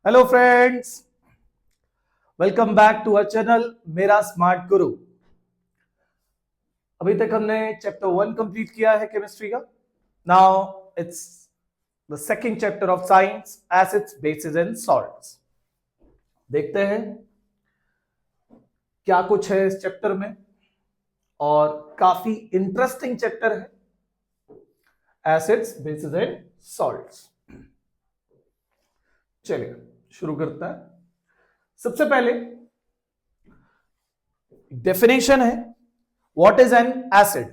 Hello friends, welcome back to our channel Mera Smart Guru. अभी तक हमने चैप्टर 1 कंप्लीट किया है केमिस्ट्री का। Now it's the second chapter of science, acids, bases and salts. देखते हैं क्या कुछ है इस चैप्टर में, और काफी इंटरेस्टिंग चैप्टर है एसिड्स, बेसिस एंड सॉल्ट्स। चलिए शुरू करता है। सबसे पहले डेफिनेशन है, what is an acid.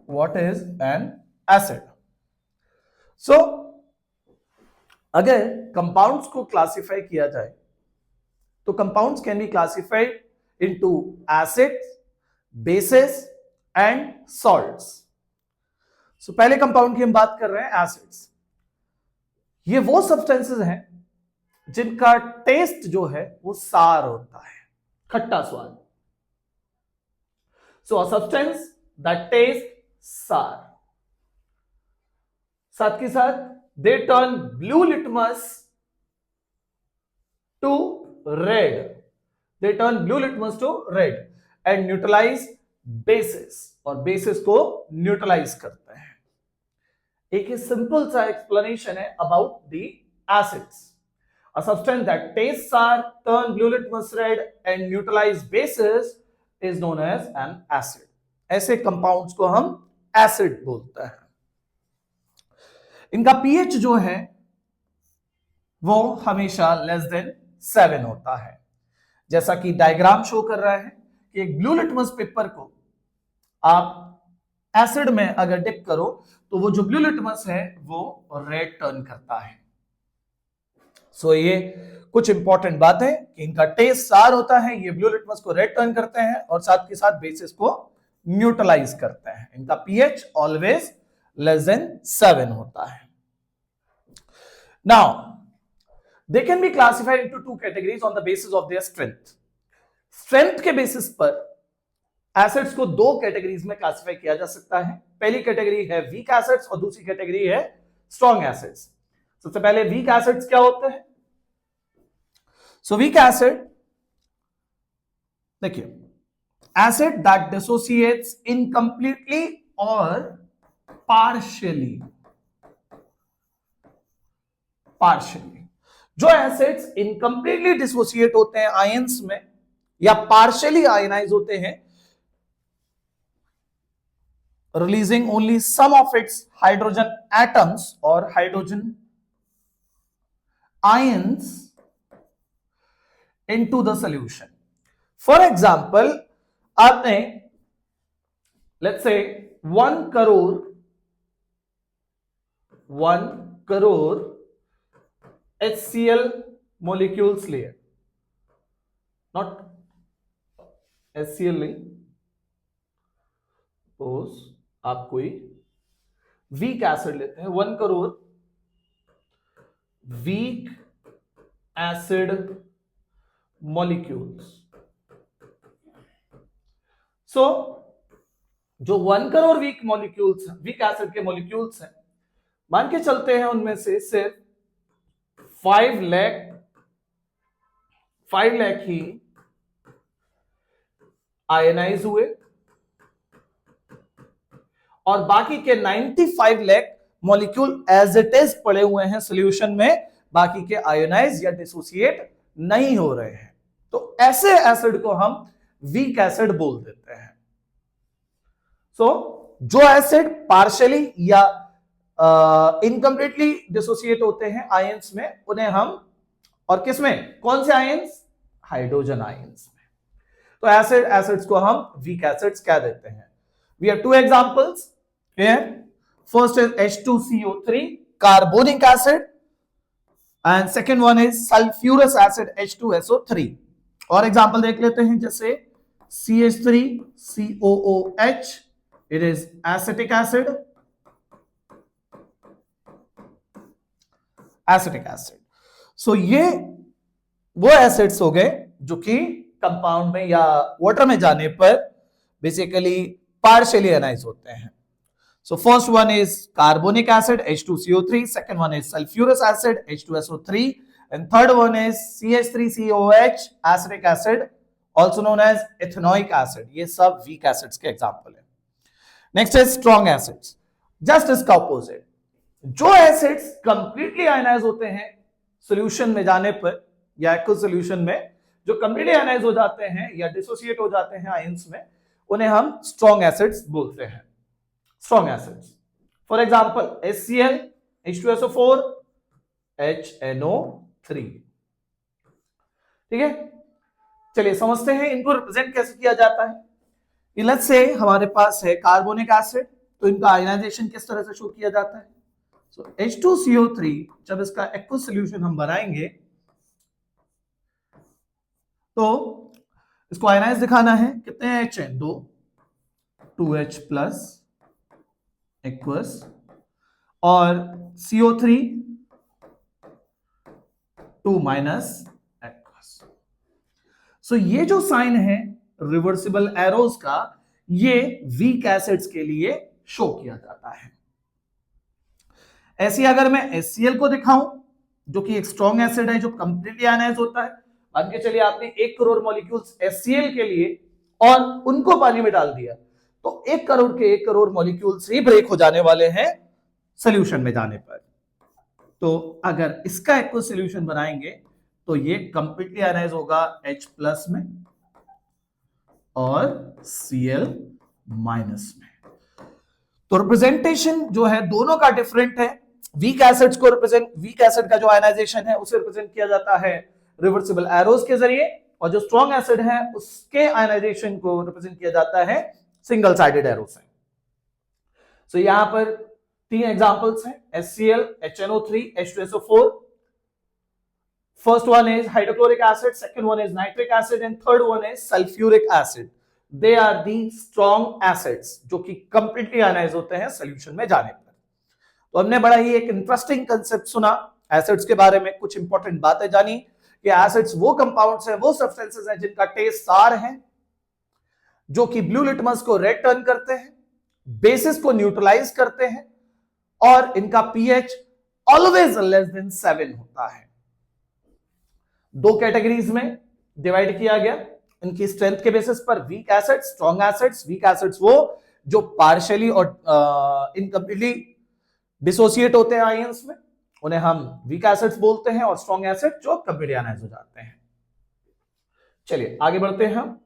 What is an acid? So अगर कंपाउंड्स को क्लासिफाई किया जाए तो compounds can be classified into acids, bases and salts. So पहले कंपाउंड की हम बात कर रहे हैं, एसिड्स। ये वो सब्सटेंसेस हैं जिनका टेस्ट जो है वो सार होता है, खट्टा स्वाद। So a substance that taste sour. साथ के साथ they turn blue litmus to red. They turn blue litmus to red and neutralise bases, और बेसिस को न्यूट्रलाइज करते हैं। एक सिंपल सा एक्सप्लेनेशन है about the acids. A substance that tastes sour, turn blue litmus red and neutralize bases is known as an acid. ऐसे compounds को हम एसिड बोलते हैं। इनका पीएच जो है वो हमेशा लेस देन 7 होता है। जैसा कि डायग्राम शो कर रहा है कि एक ब्लू लिटमस पेपर को आप एसिड में अगर डिप करो तो वो जो ब्लू लिटमस है वो रेड टर्न करता है। सो ये कुछ इंपॉर्टेंट बात है कि इनका टेस्ट सार होता है, ये ब्लू लिटमस को रेड टर्न करते हैं और साथ के साथ बेसिस को न्यूट्रलाइज करते हैं। इनका पीएच ऑलवेज लेस देन 7 होता है। Now they can be classified into 2 categories on the basis of their strength. Strength के बेसिस पर एसिड्स को 2 कैटेगरीज में क्लासिफाई किया जा सकता है। पहली कैटेगरी है वीक एसिड्स और दूसरी कैटेगरी है स्ट्रॉन्ग एसिड्स। सबसे पहले वीक एसिड्स क्या होते हैं? सो वीक एसिड, देखिए, एसिड दैट डिसोसिएट्स इनकम्प्लीटली और पार्शियली। जो एसिड्स इनकम्प्लीटली डिसोसिएट होते हैं आयंस में या पार्शियली आयनाइज होते हैं, releasing only some of its hydrogen atoms और hydrogen ions into the solution. For example, आपने let's say 1 crore HCl molecules लिए, not HCl नहीं, suppose आप कोई वीक एसिड लेते हैं, 1 करोड़ वीक एसिड मॉलिक्यूल्स। सो जो 1 करोड़ वीक एसिड के मॉलिक्यूल्स हैं, मान के चलते हैं उनमें से सिर्फ 5 लाख ही आयनाइज हुए और बाकी के 95 lakh molecule as it is पड़े हुए हैं सॉल्यूशन में, बाकी के आयोनाइज या डिसोसिएट नहीं हो रहे हैं। तो ऐसे एसिड को हम वीक एसिड बोल देते हैं। सो जो एसिड पार्शियली या इनकम्प्लीटली डिसोसिएट होते हैं आयंस में, उन्हें हम, और किसमें, कौन से आयंस? हाइड्रोजन आयंस में। तो एसिड्स को हम वीक एसिड्स कह देते हैं। We have 2 examples here. First is H2CO3, carbonic acid, and second one is sulfurous acid, H2SO3. और एग्जांपल देख लेते हैं, जैसे CH3COOH, it is acetic acid. So ये वो एसिड्स हो गए जो कि कंपाउंड में या वाटर में जाने पर बेसिकली पार्शियली आयनाइज होते हैं। So first one is carbonic acid H2CO3, second one is sulfurous acid H2SO3, and third one is CH3COH acetic acid also known as ethanoic acid. ये सब weak acids के example है. Next is strong acids. Just इसका opposite. जो acids completely ionise होते हैं solution में जाने पर या एक्वस सॉल्यूशन में, जो कंप्लीटली आयनाइज हो जाते हैं या डिसोसिएट हो जाते हैं आयंस में, उन्हें हम स्ट्रॉन्ग एसिड्स बोलते हैं. Strong acids for example HCl H2SO4 HNO3. ठीक है, चलिए समझते हैं इनको रिप्रेजेंट कैसे किया जाता है. लेट्स से हमारे पास है कार्बोनिक एसिड, तो इनका आयनाइजेशन किस तरह से शो किया जाता है. So H2CO3 जब इसका एक्वस सॉल्यूशन हम बनाएंगे तो इसको आयनाइज दिखाना है. कितने H हैं? 2H प्लस एक्वस और CO3 2 माइनस एक्वस. सो ये जो साइन है रिवर्सिबल एरोज का, ये वीक एसिड्स के लिए शो किया जाता है. ऐसी अगर मैं HCl को दिखाऊं जो कि एक स्ट्रॉन्ग एसिड है जो कंप्लीटली आयनाइज होता है, मान के चलिए आपने 1 करोड़ मॉलिक्यूल्स HCl के लिए और उनको पानी में डाल दिया, तो 1 करोड़ के 1 करोड़ मॉलिक्यूल्स ही ब्रेक हो जाने वाले हैं सॉल्यूशन में जाने पर. तो अगर इसका एक्वस सॉल्यूशन बनाएंगे तो ये कंप्लीटली आयनाइज होगा H प्लस में और Cl माइनस में. तो रिप्रेजेंटेशन जो है दोनों का डिफरेंट है. वीक एसिड्स को रिप्रेजेंट, वीक एसिड का जो आयनाइजेशन है उसे रिप्रेजेंट किया जाता है रिवर्सिबल एरोज के जरिए, और जो स्ट्रॉन्ग एसिड है उसके आयनाइजेशन को रिप्रेजेंट किया जाता है सिंगल साइडेड एरो से. सो यहां पर 3 एग्जांपल्स हैं, HCl HNO3 H2SO4. First one is hydrochloric acid, second one is nitric acid and third one is sulphuric acid. They are the strong acids जो कि कंप्लीटली आयनाइज होते हैं सॉल्यूशन में जाने पर. तो हमने बड़ा ही एक इंटरेस्टिंग कंसेप्ट सुना एसिड्स के बारे में, कुछ इंपॉर्टेंट बातें जानी कि एसिड्स वो कंपाउंड्स हैं, वो सब्सटेंसेस हैं जिनका टेस्ट सार है, जो कि ब्लू लिटमस को रेड टर्न करते हैं, बेसिस को न्यूट्रलाइज करते हैं, और इनका पीएच ऑलवेज लेस देन 7 होता है. 2 कैटेगरीज में डिवाइड किया गया इनकी स्ट्रेंथ के बेसिस पर, weak acids, strong acids. Weak acids वो जो पार्शियली और इनकम्प्लीटली डिसोसिएट होते हैं आयंस में, उन्हें हम वीक एसिड्स बोलते हैं, और स्ट्रॉन्ग एसिड जो कंप्लीटली आयनाइज हो जाते हैं. चलिए आगे बढ़ते हैं हम.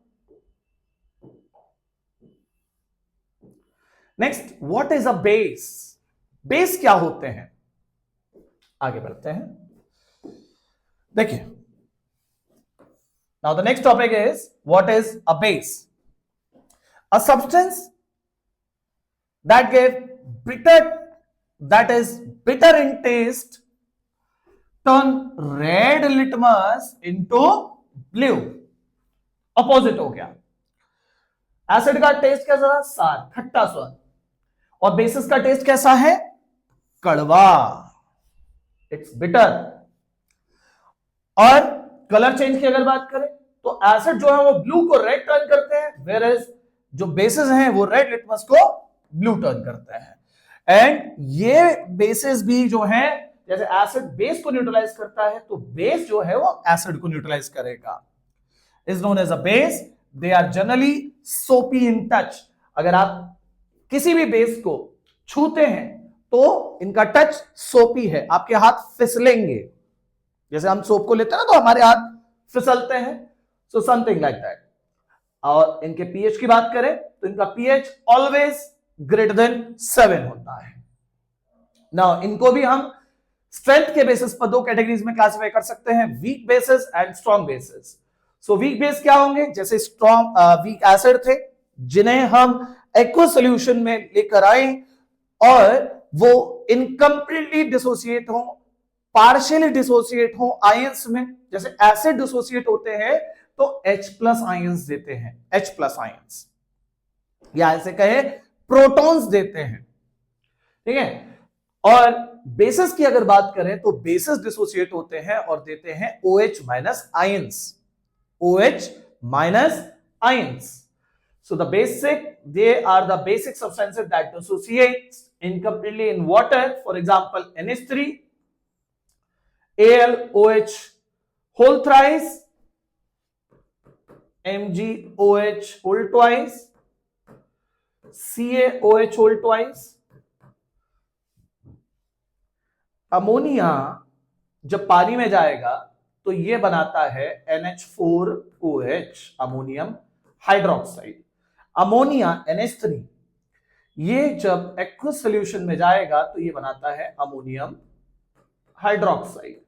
Next, what is a base? Base क्या होते हैं? आगे बढ़ते हैं. देखिए, now the next topic is what is a base? A substance that is bitter in taste turn red litmus into blue. Opposite हो गया. एसिड का टेस्ट कैसा था? सार, खट्टा स्वाद. और बेसिस का टेस्ट कैसा है? कड़वा. It's bitter. और कलर चेंज की अगर बात करें तो एसिड जो है वो ब्लू को रेड टर्न करते हैं, वेयरएज जो बेसिस हैं वो रेड लिटमस को ब्लू टर्न करते हैं. एंड ये बेसिस भी जो है, जैसे एसिड बेस को न्यूट्रलाइज करता है, तो बेस जो है वो एसिड को न्यूट्रलाइज करेगा. Is known as a base. They are generally soapy in touch. अगर आप किसी भी बेस को छूते हैं तो इनका टच सोपी है, आपके हाथ फिसलेंगे. जैसे हम सोप को लेते हैं ना तो हमारे हाथ फिसलते हैं, सो समथिंग लाइक दैट. और इनके पीएच की बात करें तो इनका पीएच ऑलवेज ग्रेटर देन 7 होता है. नाउ इनको भी हम स्ट्रेंथ के बेसिस पर 2 कैटेगरीज में क्लासिफाई कर सकते हैं, weak bases and strong bases. So weak base क्या होंगे? जैसे स्ट्रॉन्ग वीक एसिड थे जिन्हें हम एक्वस सॉल्यूशन में लेकर आए और वो इनकम्प्लीटली डिसोसिएट हो, पार्शियली डिसोसिएट हो आयंस में. जैसे एसिड डिसोसिएट होते हैं तो H प्लस आयंस देते हैं, H प्लस आयंस, या ऐसे कहे प्रोटॉन्स देते हैं. ठीक है. और बेसिस की अगर बात करें तो बेसिस डिसोसिएट होते हैं और देते हैं OH minus ions, OH minus ions. So they are the basic substances that dissociate incompletely in water. For example, NH3, AlOH whole thrice, MgOH whole twice, CaOH whole twice. Ammonia जब पानी में जाएगा तो ये बनाता है NH4OH, ammonium hydroxide. Ammonia NH3 ये जब एक्वस सॉल्यूशन में जाएगा तो ये बनाता है अमोनियम हाइड्रोक्साइड,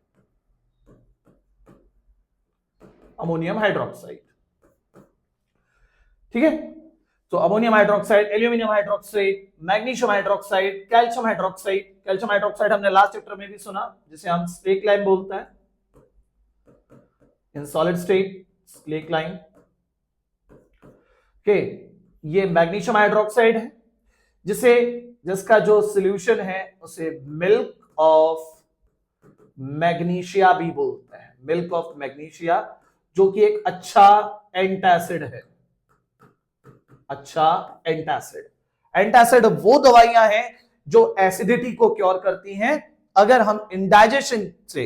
अमोनियम हाइड्रोक्साइड। ठीक है, तो ammonium hydroxide, aluminium hydroxide, magnesium hydroxide, calcium hydroxide. Calcium hydroxide हमने लास्ट चैप्टर में भी सुना, जिसे हम स्लेक लाइम बोलते हैं, in solid state slack lime. Okay, ये मैग्नीशियम हाइड्रोक्साइड है, जिसका जो सॉल्यूशन है उसे मिल्क ऑफ मैग्नीशिया भी बोलते हैं, मिल्क ऑफ मैग्नीशिया, जो कि एक अच्छा एंटासिड है, अच्छा एंटासिड। एंटासिड वो दवाइयां हैं जो एसिडिटी को क्योर करती हैं। अगर हम इंडाइजेशन से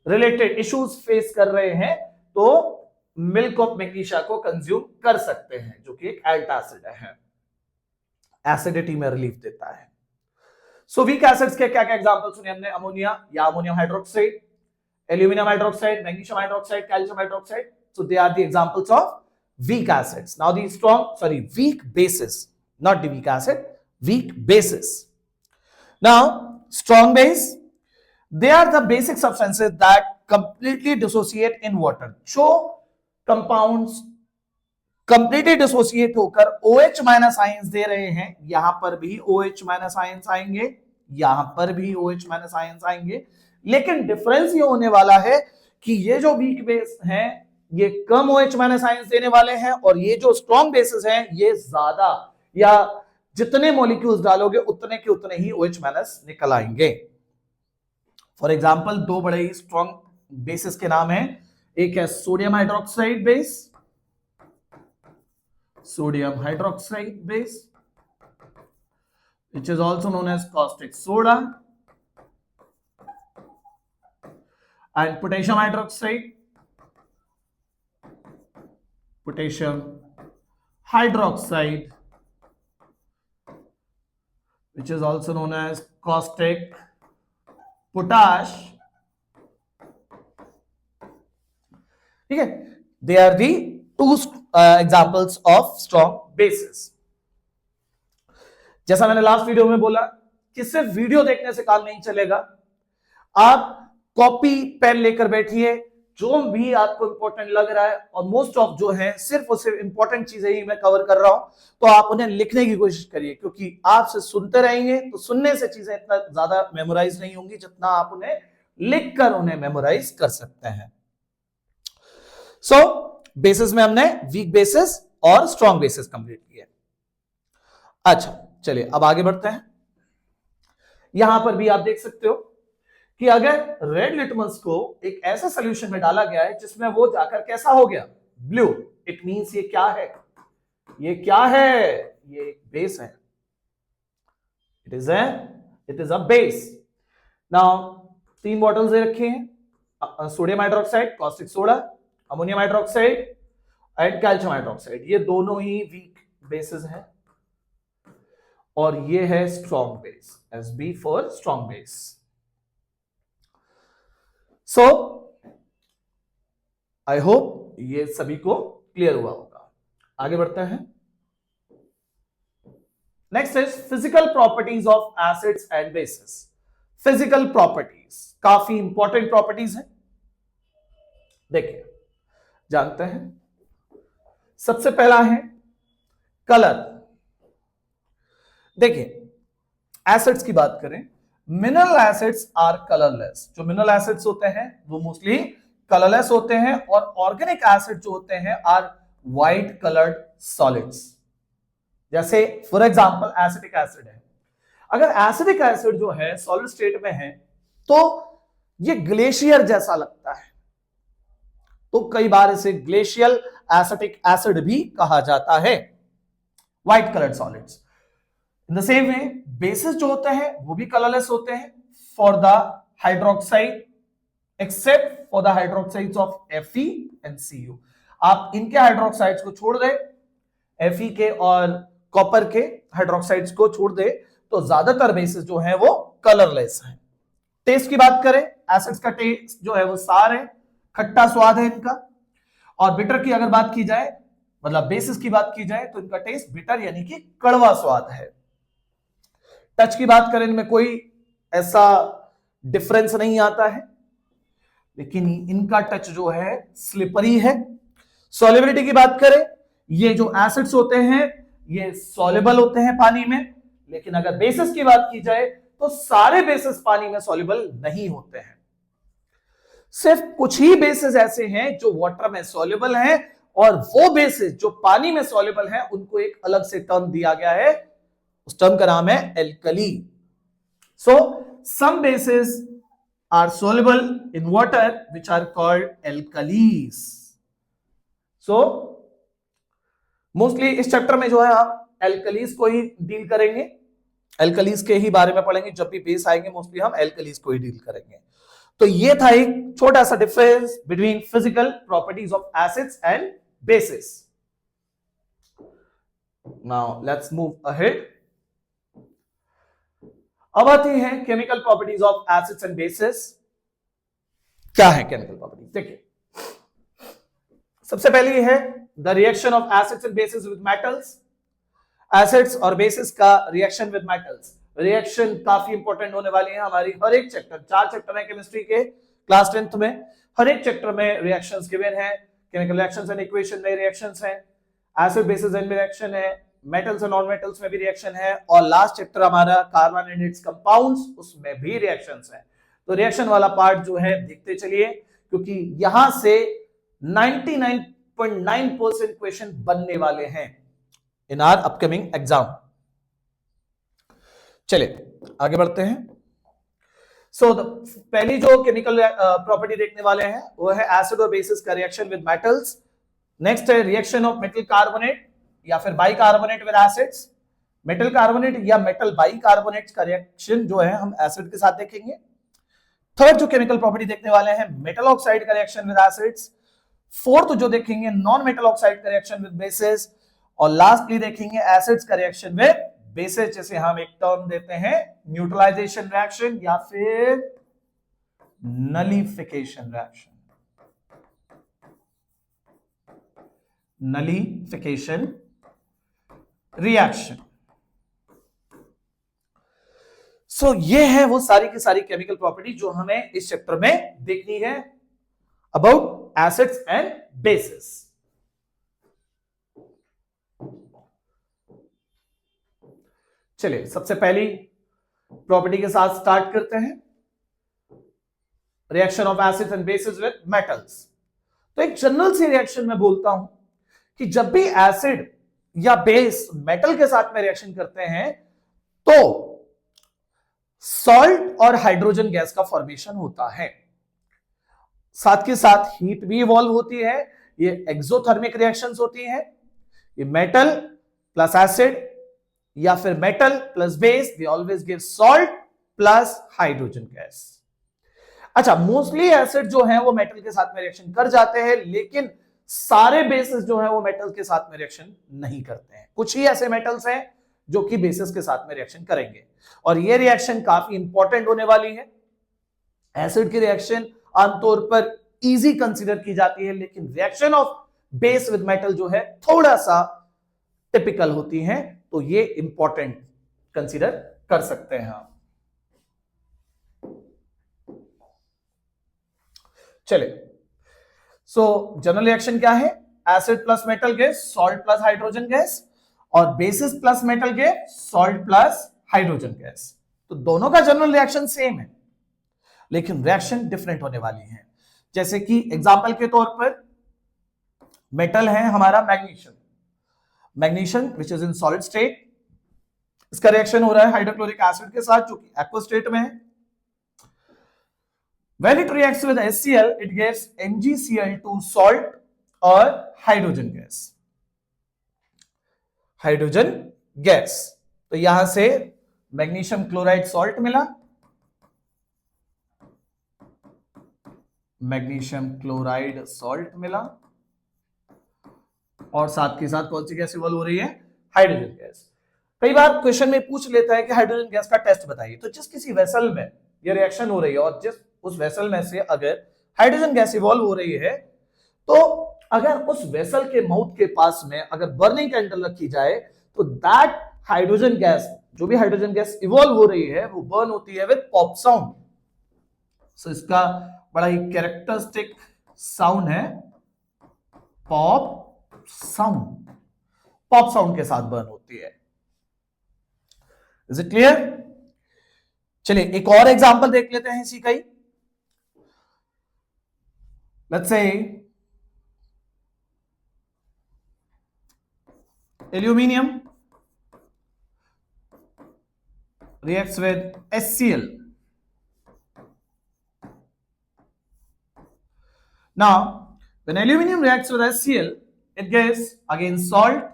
रिलेटेड इश्यूज फेस कर रहे हैं तो मिल्क ऑफ मैग्नीशिया को कंज्यूम कर सकते हैं, जो कि एक एंटासिड है, एसिडिटी में रिलीफ देता है। सो वीक एसिड्स के क्या क्या एग्जांपल सुने हमने? अमोनिया या ammonium hydroxide, aluminium hydroxide, magnesium hydroxide, calcium hydroxide. So they are the examples of weak acids. Now the weak bases, not the weak acid, weak bases. Now strong base, they are the basic substances that completely dissociate in water. जो compounds completely dissociate होकर OH minus ions दे रहे हैं, यहां पर भी OH minus ions आएंगे, यहां पर भी OH माइनस आयंस आएंगे, लेकिन डिफरेंस ये होने वाला है कि ये जो वीक बेस हैं ये कम OH माइनस आयंस देने वाले हैं, और ये जो स्ट्रॉन्ग बेसिस हैं ये ज्यादा, या जितने मॉलिक्यूल्स डालोगे उतने के उतने ही OH माइनस निकल आएंगे। फॉर एग्जांपल दो बड़े ही स्ट्रॉन्ग बेसिस के नाम हैं, एक है sodium hydroxide base, sodium hydroxide base which is also known as caustic soda, and potassium hydroxide, potassium hydroxide which is also known as caustic potash. ठीक है, they are the two examples of strong bases. जैसा मैंने last video में बोला कि सिर्फ video देखने से काम नहीं चलेगा, आप कॉपी पेन लेकर बैठिए, जो भी आपको इंपॉर्टेंट लग रहा है, और मोस्ट ऑफ जो है सिर्फ और सिर्फ इंपॉर्टेंट चीजें ही मैं कवर कर रहा हूं, तो आप उन्हें लिखने की कोशिश करिए, क्योंकि आप से सुनते रहेंगे तो सुनने से चीजें इतना ज्यादा मेमोराइज नहीं होंगी जितना आप उन्हें लिखकर उन्हें मेमोराइज कर सकते हैं। सो बेसिस में हमने वीक बेसिस और स्ट्रॉन्ग बेसिस कंप्लीट किया। अच्छा चलिए अब आगे बढ़ते हैं। यहां पर भी आप देख सकते हो कि अगर रेड लिटमस को एक ऐसे सॉल्यूशन में डाला गया है जिसमें वो जाकर कैसा हो गया, ब्लू, इट मींस ये क्या है, ये क्या है, ये एक बेस है, it is a base. Now तीन बॉटल्स दे रखे हैं, sodium hydroxide, caustic soda, ammonium hydroxide and calcium hydroxide, ये दोनों ही वीक बेसिस हैं, और ये है strong base, Sb for strong base. So I hope ये सभी को क्लियर हुआ होगा। आगे बढ़ते हैं। Next is physical properties of acids and basis. Physical properties काफी इंपॉर्टेंट प्रॉपर्टीज है, देखिए जानते हैं। सबसे पहला है कलर। देखिए एसिड्स की बात करें, मिनरल एसिड्स आर कलरलेस। जो मिनरल एसिड्स होते हैं वो मोस्टली कलरलेस होते हैं, और ऑर्गेनिक एसिड जो होते हैं आर व्हाइट कलर्ड सॉलिड्स। जैसे फॉर एग्जांपल एसिटिक एसिड है, अगर एसिडिक एसिड जो है सॉलिड स्टेट में है तो ये ग्लेशियर जैसा लगता है, तो कई बार इसे ग्लेशियल एसिटिक एसिड भी कहा जाता है, white coloured solids. In the same way basis जो होते हैं वो भी कलरलेस होते हैं for the hydroxide, except for the hydroxides of Fe and Cu। आप इनके हाइड्रोक्साइड्स को छोड़ दे, Fe के और कॉपर के हाइड्रोक्साइड्स को छोड़ दे, तो ज्यादातर बेसिस जो है वो कलरलेस है। टेस्ट की बात करें, एसिड्स का टेस्ट जो है वो सार है, खट्टा स्वाद है इनका। और बिटर की अगर बात की जाए, मतलब बेसिस की बात की जाए, तो इनका टेस्ट बिटर यानी कि कड़वा स्वाद है। टच की बात करें, इनमें कोई ऐसा डिफरेंस नहीं आता है, लेकिन इनका टच जो है स्लिपरी है। सॉल्युबिलिटी की बात करें, ये जो एसिड्स होते हैं ये सॉल्युबल होते हैं पानी में, लेकिन अगर बेसिस की बात की जाए तो सारे बेसिस पानी में सॉल्युबल नहीं होते हैं। सिर्फ कुछ ही बेसिस ऐसे हैं जो वाटर में सॉल्युबल हैं, और वो बेसिस जो पानी में सॉल्युबल हैं उनको एक अलग से टर्म दिया गया है, उस टर्म का नाम है alkali. So some bases are soluble in water which are called alkalis. So mostly इस चैप्टर में जो है हम एल्कलीज को ही डील करेंगे, एल्कलीज के ही बारे में पढ़ेंगे। जब भी बेस आएंगे मोस्टली हम एल्कलीज को ही डील करेंगे। तो ये था एक छोटा सा difference between physical properties of acids and basis. Now let's move ahead. अब आती है chemical properties of acids and basis. क्या है केमिकल प्रॉपर्टीज? देखिए, सबसे पहली है the reaction of acids and bases with metals. Acids और बेसिस का रिएक्शन विद मेटल्स, रिएक्शन काफी इंपॉर्टेंट होने वाली है हमारी हर एक चैप्टर, 4 चैप्टर है केमिस्ट्री के क्लास 10th में, हर एक चैप्टर में रिएक्शंस गिवन है। केमिकल रिएक्शंस एंड इक्वेशन में रिएक्शंस हैं, एसिड बेसिस एंड रिएक्शन है, मेटल्स एंड नॉन मेटल्स में भी रिएक्शन है, और लास्ट चैप्टर हमारा कार्बन एंड इट्स कंपाउंड्स, उसमें भी रिएक्शंस है। तो रिएक्शन वाला पार्ट जो है देखते चलिए, क्योंकि यहां से 99.9% क्वेश्चन बनने वाले हैं इन आवर अपकमिंग एग्जाम। चलिए आगे बढ़ते हैं। सो पहली जो केमिकल प्रॉपर्टी देखने वाले हैं वो है एसिड और बेसिस का रिएक्शन विद मेटल्स। नेक्स्ट है रिएक्शन ऑफ मेटल कार्बोनेट या फिर bicarbonate with acids. Metal carbonate या मेटल बाइकार्बोनेट का रिएक्शन जो है हम एसिड के साथ देखेंगे। थर्ड जो केमिकल प्रॉपर्टी देखने वाले हैं मेटल ऑक्साइड का रिएक्शन विद एसिड्स। फोर्थ जो देखेंगे नॉन मेटल ऑक्साइड का रिएक्शन विद बेसिस, और लास्टली देखेंगे एसिड्स का रिएक्शन विद बेसिस, जैसे हम एक टर्म देते हैं न्यूट्रलाइजेशन रिएक्शन या फिर नलिफिकेशन रिएक्शन। नलिफिकेशन रिएक्शन। सो ये है वो सारी की सारी केमिकल प्रॉपर्टी जो हमें इस चैप्टर में देखनी है अबाउट एसिड्स एंड बेसिस। चलिए सबसे पहली प्रॉपर्टी के साथ स्टार्ट करते हैं, reaction of acids and bases with metals. तो एक जनरल सी रिएक्शन में बोलता हूं कि जब भी एसिड या बेस मेटल के साथ में रिएक्शन करते हैं तो सॉल्ट और हाइड्रोजन गैस का फॉर्मेशन होता है, साथ के साथ हीट भी इवॉल्व होती है। ये एक्सोथर्मिक रिएक्शंस होती हैं। ये मेटल प्लस एसिड या फिर metal plus base, they always give salt plus hydrogen gas. अच्छा, मोस्टली एसिड जो है वो मेटल के साथ में रिएक्शन कर जाते हैं, लेकिन सारे बेसिस जो है वो मेटल के साथ में रिएक्शन नहीं करते हैं। कुछ ही ऐसे मेटल्स हैं जो कि बेसिस के साथ में रिएक्शन करेंगे, और ये रिएक्शन काफी इंपॉर्टेंट होने वाली है। एसिड की रिएक्शन आमतौर पर इजी कंसीडर की जाती है, लेकिन reaction of base with metal जो है थोड़ा सा टिपिकल होती है, तो ये इंपॉर्टेंट कंसीडर कर सकते हैं आप। चलिए, सो जनरल रिएक्शन क्या है? Acid plus metal gas, salt plus hydrogen gas, और bases plus metal gas, salt plus hydrogen gas. तो दोनों का जनरल रिएक्शन सेम है, लेकिन रिएक्शन डिफरेंट होने वाली है। जैसे कि एग्जांपल के तौर पर मेटल है हमारा magnesium, magnesium which is in solid state, इसका रिएक्शन हो रहा है हाइड्रोक्लोरिक एसिड के साथ जो कि एक्वस स्टेट में है। When it reacts with HCl, it gives MgCl2 salt और हाइड्रोजन गैस। हाइड्रोजन गैस, तो यहां से मैग्नीशियम क्लोराइड सॉल्ट मिला, मैग्नीशियम क्लोराइड सॉल्ट मिला, और साथ के साथ कौन सी गैस इवॉल्व हो रही है? Hydrogen gas. कई बार क्वेश्चन में पूछ लेता है कि हाइड्रोजन गैस का टेस्ट बताइए। तो जिस किसी वेसल में ये रिएक्शन हो रही है और जिस उस वेसल में से अगर हाइड्रोजन गैस इवॉल्व हो रही है, तो अगर उस वेसल के माउथ के पास में अगर बर्निंग कैंडल रखी जाए, तो दैट हाइड्रोजन गैस, जो भी हाइड्रोजन गैस इवॉल्व हो रही है, वो बर्न होती है विद पॉप साउंड। सो इसका बड़ा ही कैरेक्टरिस्टिक साउंड है पॉप साउंड। पॉप साउंड के साथ बर्न होती है। Is it clear? चलिए एक और एग्जांपल देख लेते हैं इसी का ही। Let's say aluminium reacts with HCl. Now, when aluminum reacts with HCl, it gives again salt,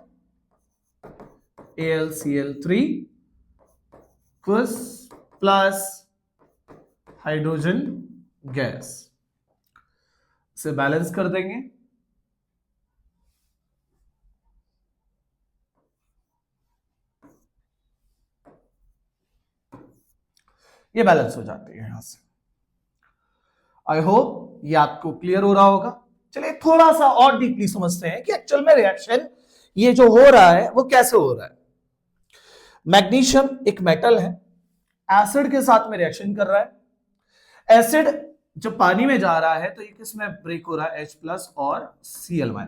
AlCl3 plus hydrogen gas. इसे बैलेंस कर देंगे। ये बैलेंस हो जाती है यहां से। आई होप ये आपको क्लियर हो रहा होगा। चलिए थोड़ा सा और डीपली समझते हैं कि एक्चुअल में रिएक्शन ये जो हो रहा है वो कैसे हो रहा है। मैग्नीशियम एक मेटल है, एसिड के साथ में रिएक्शन कर रहा है। एसिड जब पानी में जा रहा है तो ये किस में ब्रेक हो रहा है? H+ और Cl- में।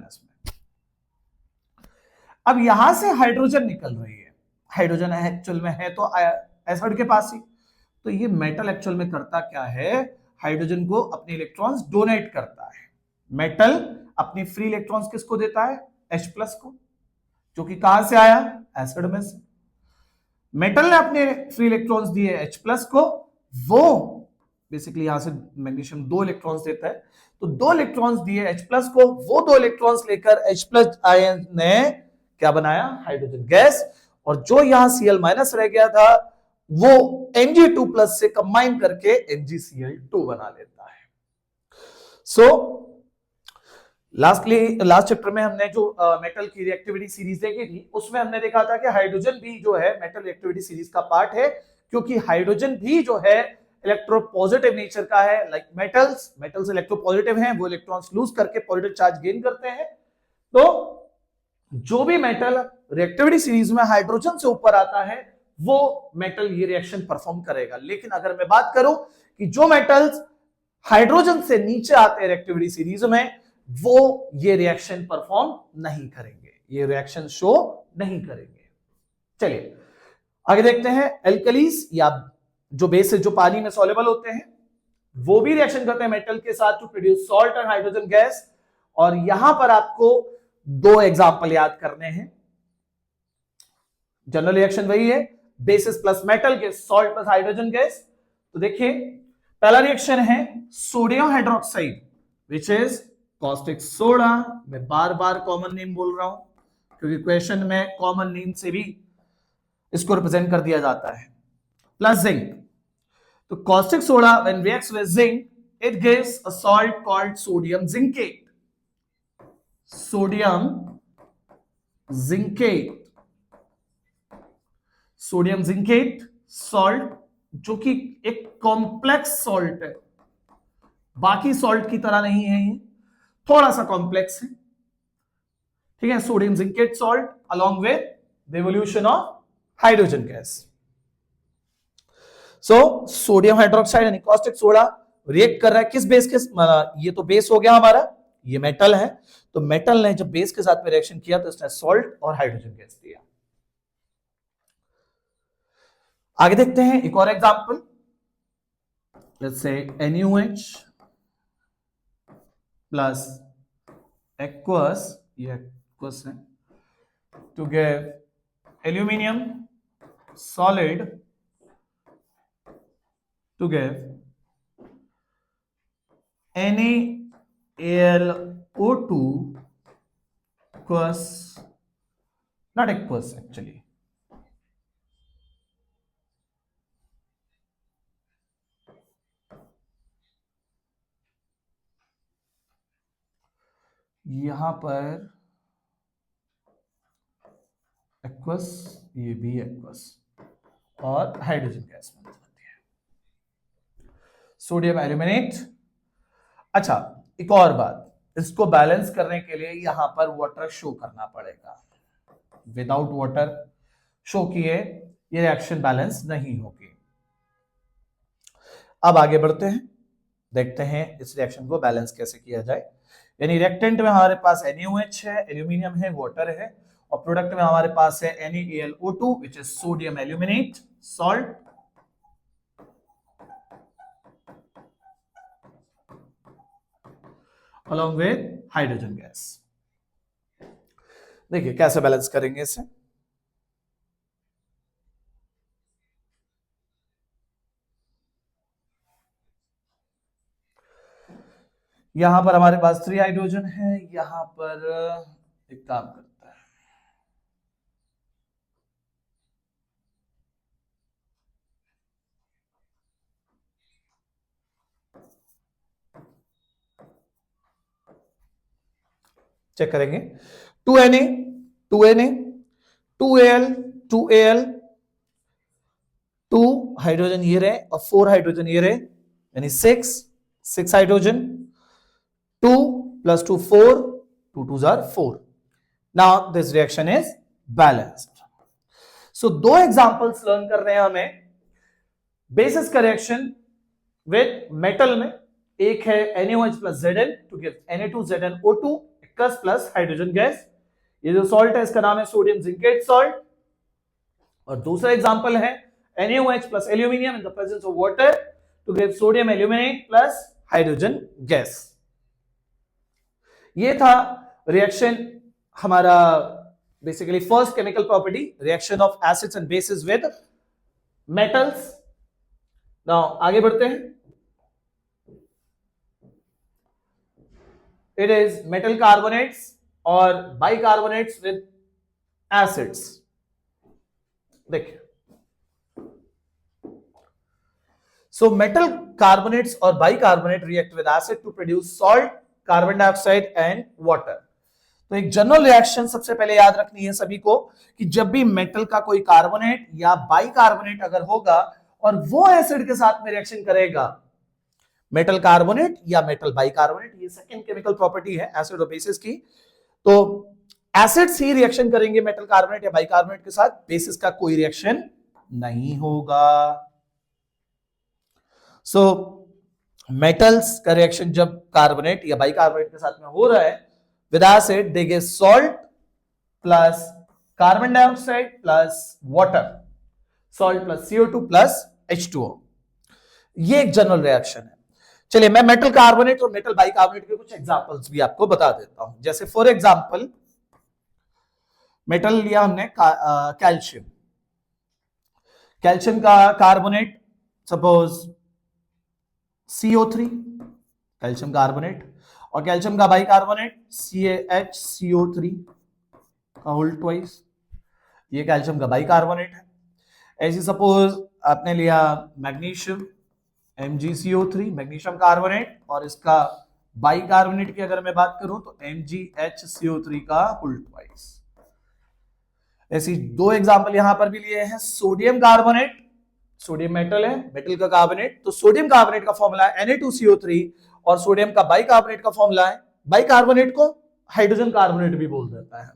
अब यहां से हाइड्रोजन निकल रही है। हाइड्रोजन एक्चुअल में है तो एसिड के पास ही। तो ये मेटल एक्चुअल में करता क्या है? हाइड्रोजन को अपने इलेक्ट्रॉन्स डोनेट करता है। मेटल अपनी फ्री इलेक्ट्रॉन्स किसको देता है? H+ को, जो कि कहां से आया? एसिड में से। मेटल ने अपने फ्री इलेक्ट्रॉन्स दिए H+ को, वो बेसिकली यहां से मैग्नीशियम 2 इलेक्ट्रॉन्स देता है, तो 2 इलेक्ट्रॉन्स दिए H+ को, वो 2 इलेक्ट्रॉन्स लेकर H+ आयन ने क्या बनाया? Hydrogen gas. और जो यहां Cl- रह गया था, वो Mg2+ से कंबाइन करके MgCl2 बना लेता है। सो लास्ट चैप्टर में हमने जो मेटल की रिएक्टिविटी सीरीज देखी थी, उसमें हमने देखा था कि हाइड्रोजन भी जो है मेटल रिएक्टिविटी सीरीज का पार्ट है, क्योंकि हाइड्रोजन भी जो है इलेक्ट्रोपॉजिटिव नेचर का है। लाइक मेटल्स इलेक्ट्रोपॉजिटिव हैं, वो इलेक्ट्रॉन्स लूज करके पॉजिटिव चार्ज गेन करते हैं। तो जो भी मेटल रिएक्टिविटी सीरीज में हाइड्रोजन से ऊपर आता है, वो मेटल ये रिएक्शन परफॉर्म करेगा। लेकिन अगर मैं बात करूं कि जो मेटल्स हाइड्रोजन से नीचे आते हैं रिएक्टिविटी सीरीज में, वो ये रिएक्शन परफॉर्म नहीं करेंगे, ये रिएक्शन शो नहीं करेंगे। चलिए आगे देखते हैं। एल्कलीज या जो बेस है, जो पानी में सॉल्युबल होते हैं, वो भी रिएक्शन करते हैं मेटल के साथ to produce salt and hydrogen gas. और यहां पर आपको 2 एग्जांपल याद करने हैं। जनरल रिएक्शन वही है, बेसिस प्लस मेटल के सॉल्ट प्लस हाइड्रोजन गैस। तो देखिए पहला रिएक्शन है sodium hydroxide which is caustic soda. मैं बार बार कॉमन नेम बोल रहा हूं क्योंकि क्वेश्चन में कॉमन नेम से भी इसको रिप्रेजेंट कर दिया जाता है। Plus zinc. तो caustic soda when reacts with zinc it gives a salt called sodium zincate. Sodium zincate, sodium zincate salt, जो कि एक कॉम्प्लेक्स सॉल्ट है, बाकी सॉल्ट की तरह नहीं है, ये थोड़ा सा कॉम्प्लेक्स है। ठीक है, sodium zincate salt along with the evolution of hydrogen gas. So sodium hydroxide यानी कॉस्टिक सोडा रिएक्ट कर रहा है किस बेस के? ये तो बेस हो गया हमारा, ये मेटल है। तो मेटल ने जब बेस के साथ में रिएक्शन किया तो इसने सॉल्ट और हाइड्रोजन गैस दिया। आगे देखते हैं एक और example. Let's say NaOH plus aqueous, ये एक्वस है, to give aluminium solid to give NaAlO2 aqueous, not aqueous actually, यहां पर एक्वस, ये भी एक्वस और हाइड्रोजन गैस बन जाती है, सोडियम एल्यूमिनेट। अच्छा, एक और बात, इसको बैलेंस करने के लिए यहां पर वाटर शो करना पड़ेगा, विदाउट वाटर शो किए ये रिएक्शन बैलेंस नहीं होगी। अब आगे बढ़ते हैं, देखते हैं इस रिएक्शन को बैलेंस कैसे किया जाए। यानी रिएक्टेंट में हमारे पास NaOH है, एल्यूमिनियम है, वाटर है, और प्रोडक्ट में हमारे पास है NaAlO2 which is sodium aluminate salt, along with hydrogen gas. देखिए कैसे बैलेंस करेंगे इसे। यहां पर हमारे पास 3 हाइड्रोजन है, यहां पर एक काम करता है, चेक करेंगे। 2Na 2Na 2Al 2Al 2 hydrogen ये रहे और 4 हाइड्रोजन ये रहे, यानी 6 hydrogen, 2 plus 2 4, 2 2s are 4. Now this reaction is balanced. So दो एग्जांपल्स लर्न कर रहे हैं हमें बेसिस का रिएक्शन विद मेटल में। एक है NaOH plus Zn to give Na2ZnO2 aqueous plus hydrogen gas, ये जो सॉल्ट है इसका नाम है सोडियम जिंकेट सॉल्ट। और दूसरा एग्जांपल है NaOH plus aluminium in the presence of water to give sodium aluminate plus hydrogen gas. ये था रिएक्शन हमारा, basically first chemical property, reaction of acids and bases with metals. Now आगे बढ़ते हैं। It is metal carbonates और bicarbonates with acids. देखिए, so metal carbonates और bicarbonate react with acid to produce salt, carbon dioxide and water. तो एक general reaction सबसे पहले याद रखनी है सभी को कि जब भी मेटल का कोई कार्बोनेट या बाइकार्बोनेट अगर होगा और वो एसिड के साथ में रिएक्शन करेगा, मेटल कार्बोनेट या मेटल बाइकार्बोनेट, ये सेकंड केमिकल प्रॉपर्टी है एसिड और बेसिस की। तो एसिड्स ही रिएक्शन करेंगे मेटल कार्बोनेट या बाइकार्बोनेट के साथ, बेसिस का कोई रिएक्शन नहीं होगा। सो मेटल्स का रिएक्शन जब कार्बोनेट या बाइकार्बोनेट के साथ में हो रहा है with acid, they give salt plus carbon dioxide plus water, salt plus CO2 plus H2O। ये एक जनरल रिएक्शन है। चलिए मैं मेटल कार्बोनेट और मेटल बाइकार्बोनेट के कुछ एग्जांपल्स भी आपको बता देता हूं। जैसे फॉर एग्जांपल मेटल लिया हमने कैल्शियम, कैल्शियम का carbonate suppose CO3, calcium carbonate, और कैल्शियम का बाइकार्बोनेट CaHCO3 का होल ट्वाइस, ये कैल्शियम का बाइकार्बोनेट है। ऐसे सपोज आपने लिया मैग्नीशियम MgCO3, मैग्नीशियम कार्बोनेट, और इसका बाइकार्बोनेट की अगर मैं बात करूं तो MgHCO3 का होल ट्वाइस। ऐसी दो एग्जांपल यहां पर भी लिए हैं। सोडियम कार्बोनेट, सोडियम मेटल है, मेटल का कार्बोनेट, तो सोडियम कार्बोनेट का फॉर्मूला है Na2CO3, और सोडियम का बाइकार्बोनेट का फॉर्मूला है, बाइकार्बोनेट को हाइड्रोजन कार्बोनेट भी बोल देता है,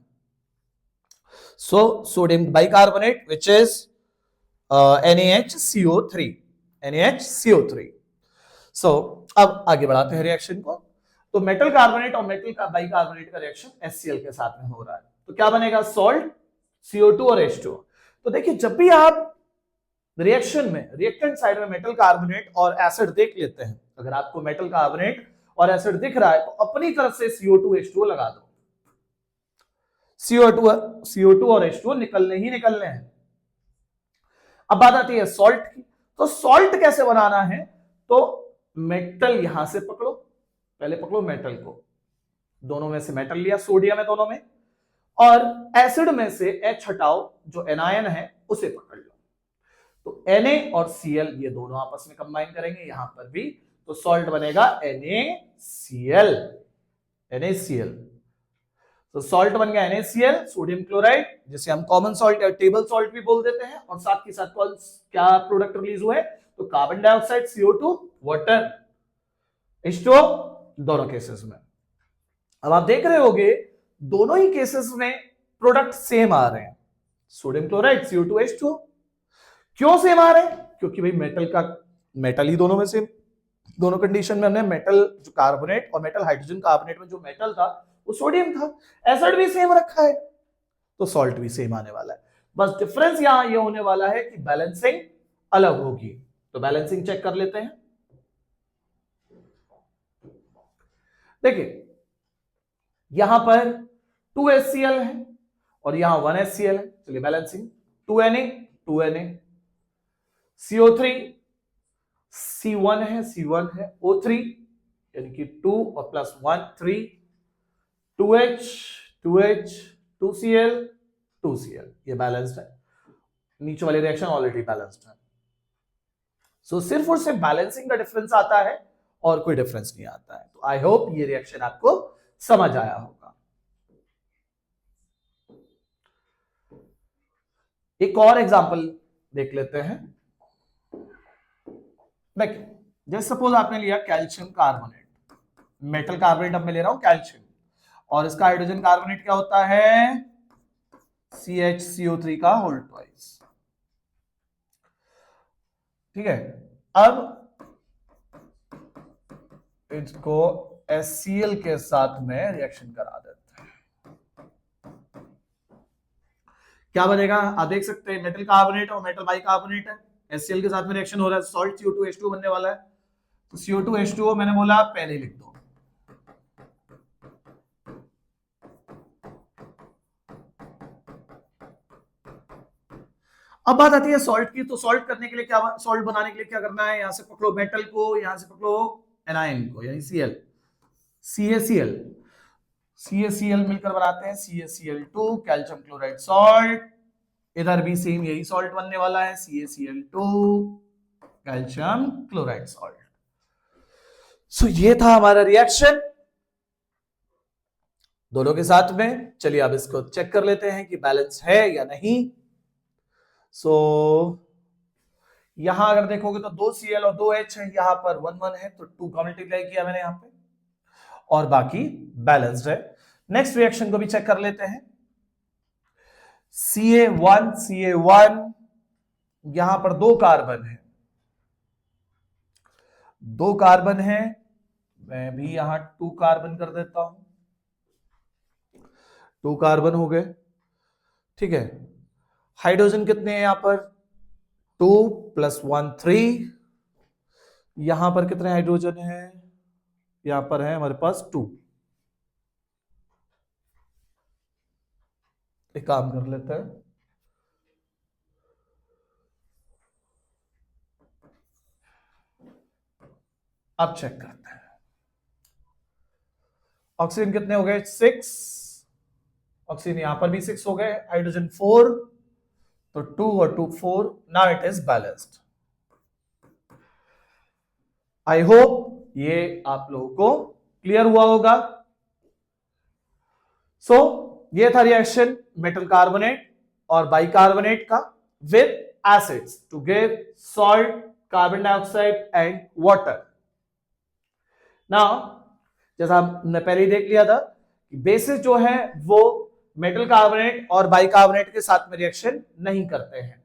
so sodium bicarbonate which is NaHCO3, NaHCO3। सो अब आगे बढ़ाते हैं रिएक्शन को। तो मेटल कार्बोनेट और मेटल का बाइकार्बोनेट का रिएक्शन HCl के साथ में हो रहा है, तो क्या बनेगा, सॉल्ट, CO2 और H2O। तो देखिए जब भी आप रिएक्शन में रिएक्टेंट साइड में मेटल कार्बोनेट और एसिड देख लेते हैं, अगर आपको मेटल कार्बोनेट और एसिड दिख रहा है तो अपनी तरफ से CO2 H2O लगा दो। CO2 और H2O निकलने ही निकलने हैं। अब बात आती है सॉल्ट की। तो सॉल्ट कैसे बनाना है, तो मेटल यहां से पकड़ो, पहले पकड़ो मेटल को, दोनों में से मेटल लिया, सोडियम है दोनों में, और एसिड में से H हटाओ, जो एनायन है उसे पकड़ लो। तो Na और Cl ये दोनों आपस में कंबाइन करेंगे यहां पर भी, तो सॉल्ट बनेगा NaCl। NaCl तो सॉल्ट बन गया NaCl, सोडियम क्लोराइड, जिसे हम कॉमन सॉल्ट या टेबल सॉल्ट भी बोल देते हैं। और साथ के साथ कौन क्या प्रोडक्ट रिलीज हुए, तो carbon dioxide, CO2, water, H2O, दोनों केसेस में। अब आप देख रहे होगे दोनों ही केसेस में प्रोडक्ट सेम आ रहे हैं, सोडियम क्लोराइड, CO2, H2O। क्यों सेम आ रहे हैं, क्योंकि भाई मेटल ही दोनों में सेम, दोनों कंडीशन में हमने मेटल जो कार्बोनेट और मेटल हाइड्रोजन कार्बोनेट में जो मेटल था वो सोडियम था, एसिड भी सेम रखा है, तो सॉल्ट भी सेम आने वाला है। बस डिफरेंस यहां ये होने वाला है कि बैलेंसिंग अलग होगी। तो बैलेंसिंग चेक कर लेते हैं। देखिए यहां पर 2HCl है और यहां 1HCl है, चलिए बैलेंसिंग 2Na CO3 C1 है, C1 है, O3 यानी कि 2 और प्लस 1 3, 2H 2Cl 2Cl, ये बैलेंस्ड है। नीचे वाली रिएक्शन ऑलरेडी बैलेंस्ड है। सो सिर्फ और सिर्फ बैलेंसिंग का डिफरेंस आता है और कोई डिफरेंस नहीं आता है। तो आई होप ये रिएक्शन आपको समझ आया होगा। एक और एग्जांपल देख लेते हैं। देखिए जैसे सपोज आपने लिया कैल्शियम कार्बोनेट, मेटल कार्बोनेट अब मैं ले रहा हूं कैल्शियम, और इसका हाइड्रोजन कार्बोनेट क्या होता है, CHCO3 का होल ट्वाइस। ठीक है, अब इसको HCl के साथ में रिएक्शन करा देते हैं। क्या बनेगा, आप देख सकते हैं मेटल कार्बोनेट और मेटल बाइकार्बोनेट है, HCl के साथ में रिएक्शन हो रहा है, सॉल्ट CO2 H2O बनने वाला है। तो CO2 H2O मैंने बोला पहले ही लिख दो। अब बात आती है सॉल्ट की, तो सॉल्ट करने के लिए क्या, सॉल्ट बनाने के लिए क्या करना है, यहां से पकड़ो मेटल को, यहां से पकड़ो एनायन को, यानी Cl, CaCl मिलकर बनाते हैं CaCl2 कैल्शियम क्लोराइड सॉल्ट। इधर भी सेम यही सॉल्ट बनने वाला है, CaCl2 कैल्शियम क्लोराइड सॉल्ट। सो ये था हमारा रिएक्शन दोनों के साथ में। चलिए अब इसको चेक कर लेते हैं कि बैलेंस है या नहीं। सो यहां अगर देखोगे तो 2Cl और 2H है, यहां पर 1 1 है, तो 2 का मल्टीप्लाई किया मैंने यहां पे, और बाकी बैलेंस्ड है। नेक्स्ट रिएक्शन को भी चेक कर लेते हैं। Ca1 यहां पर 2 कार्बन है, 2 कार्बन है, मैं भी यहां 2 कार्बन कर देता हूं, 2 कार्बन हो गए। ठीक है, हाइड्रोजन कितने हैं यहां पर, 2 + 1 3, यहां पर कितने हाइड्रोजन है, यहां पर है हमारे पास 2। एक काम कर लेते हैं, अब चेक करते हैं। ऑक्सीजन कितने हो गए, 6, ऑक्सीजन यहां पर भी 6 हो गए, हाइड्रोजन 4, तो 2 और 2 4, now it is balanced. I hope ये आप लोगों को क्लियर हुआ होगा। सो ये था रिएक्शन मेटल कार्बोनेट और बाइकार्बोनेट का with acids to give salt, carbon dioxide and water. Now जैसा हमने पहले ही देख लिया था कि बेसिस जो है वो मेटल कार्बोनेट और बाइकार्बोनेट के साथ में रिएक्शन नहीं करते हैं,